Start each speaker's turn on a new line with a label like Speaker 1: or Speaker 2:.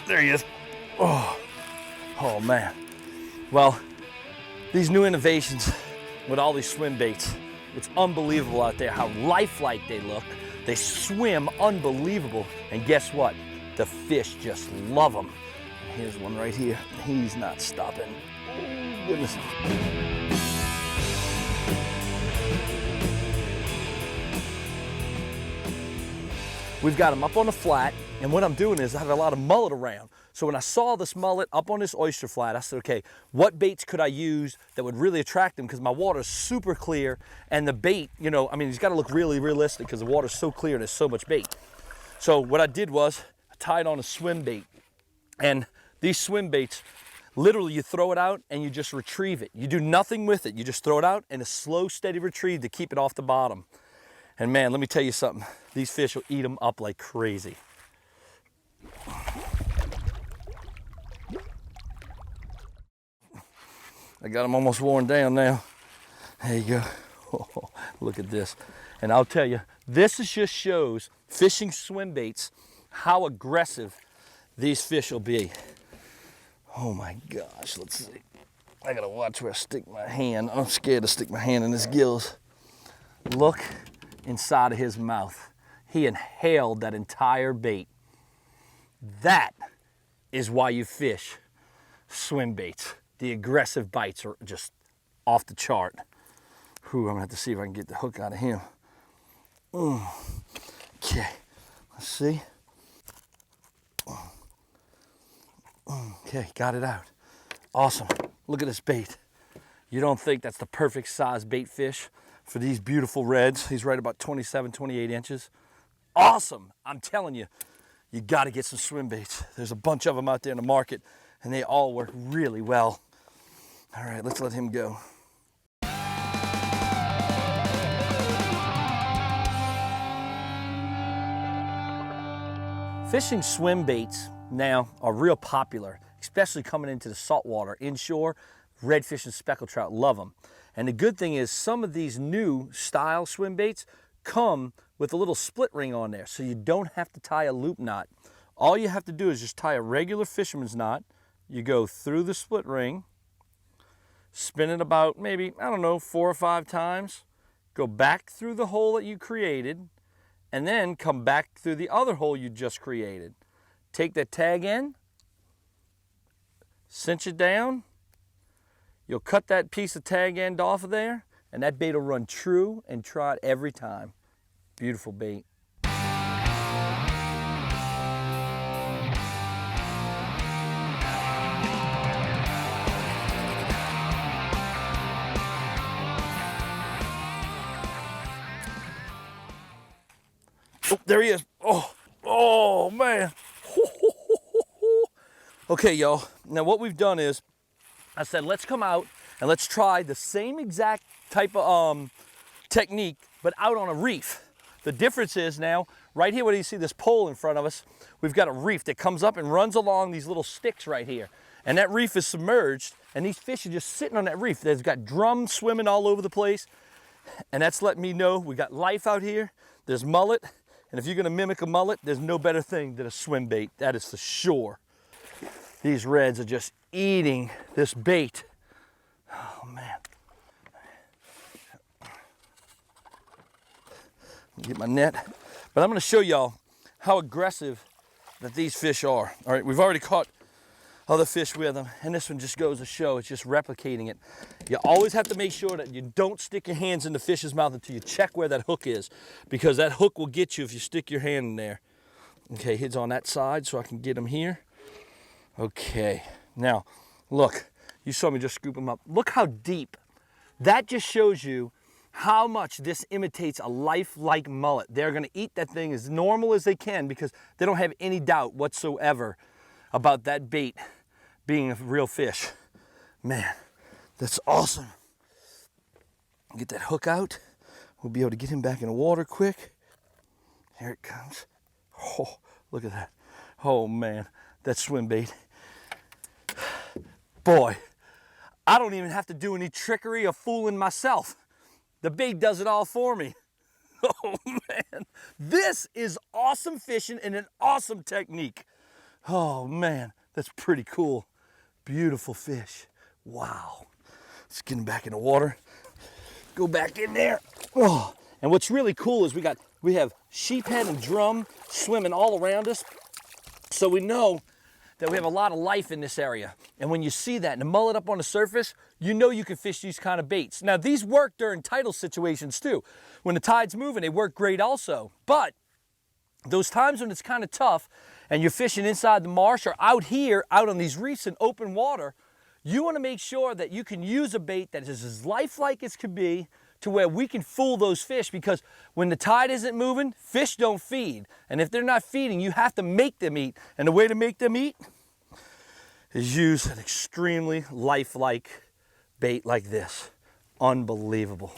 Speaker 1: There he is. Oh, oh man. Well, these new innovations with all these swim baits, it's unbelievable out there how lifelike they look. They swim unbelievable. And guess what? The fish just love them. Here's one right here. He's not stopping. Oh, goodness. We've got them up on the flat, and what I'm doing is I have a lot of mullet around. So when I saw this mullet up on this oyster flat, I said, okay, what baits could I use that would really attract them? Because my water is super clear, and the bait, you know, I mean, it's got to look really realistic because the water's so clear and there's so much bait. So what I did was I tied on a swim bait, and these swim baits, literally you throw it out and you just retrieve it. You do nothing with it. You just throw it out and a slow, steady retrieve to keep it off the bottom. And man, let me tell you something. These fish will eat them up like crazy. I got them almost worn down now. There you go. Oh, look at this. And I'll tell you, this just shows fishing swim baits how aggressive these fish will be. Oh my gosh, let's see. I gotta watch where I stick my hand. I'm scared to stick my hand in his gills. Look inside of his mouth. He inhaled that entire bait. That is why you fish swim baits. The aggressive bites are just off the chart. Whew, I'm gonna have to see if I can get the hook out of him. Okay, let's see. Okay, got it out. Awesome, look at this bait. You don't think that's the perfect size bait fish for these beautiful reds? He's right about 27, 28 inches. Awesome, I'm telling you, you gotta get some swim baits. There's a bunch of them out there in the market and they all work really well. All right, let's let him go. Fishing swim baits now are real popular, especially coming into the saltwater. Inshore, redfish and speckled trout love them. And the good thing is some of these new style swim baits come with a little split ring on there, so you don't have to tie a loop knot. All you have to do is just tie a regular fisherman's knot. You go through the split ring, spin it about maybe, I don't know, 4 or 5 times, go back through the hole that you created, and then come back through the other hole you just created. Take that tag in, cinch it down, you'll cut that piece of tag end off of there, and that bait will run true and trot every time. Beautiful bait. Oh, there he is. Oh man. Okay, y'all. Now what we've done is, I said, let's come out and let's try the same exact type of technique, but out on a reef. The difference is now, right here, where you see this pole in front of us, we've got a reef that comes up and runs along these little sticks right here. And that reef is submerged, and these fish are just sitting on that reef. They've got drums swimming all over the place. And that's letting me know we got life out here. There's mullet. And if you're gonna mimic a mullet, there's no better thing than a swim bait. That is for sure. These reds are just eating this bait. Oh man. Get my net. But I'm gonna show y'all how aggressive that these fish are. All right, we've already caught other fish with them, and this one just goes to show, it's just replicating it. You always have to make sure that you don't stick your hands in the fish's mouth until you check where that hook is, because that hook will get you if you stick your hand in there. Okay, he's on that side so I can get him here. Okay, now look, you saw me just scoop him up. Look how deep. That just shows you how much this imitates a lifelike mullet. They're gonna eat that thing as normal as they can because they don't have any doubt whatsoever about that bait being a real fish. Man, that's awesome. Get that hook out. We'll be able to get him back in the water quick. Here it comes. Oh, look at that. Oh man, that swim bait. Boy, I don't even have to do any trickery or fooling myself. The bait does it all for me. Oh man, this is awesome fishing and an awesome technique. Oh man, that's pretty cool. Beautiful fish. Wow. Let's get him back in the water. Go back in there. Oh, and what's really cool is we have sheephead and drum swimming all around us. So we know that we have a lot of life in this area. And when you see that and the mullet up on the surface, you know you can fish these kind of baits. Now these work during tidal situations too. When the tide's moving, they work great also. But those times when it's kind of tough and you're fishing inside the marsh or out here, out on these reefs in open water, you want to make sure that you can use a bait that is as lifelike as could be to where we can fool those fish, because when the tide isn't moving, fish don't feed. And if they're not feeding, you have to make them eat. And the way to make them eat is use an extremely lifelike bait like this. Unbelievable.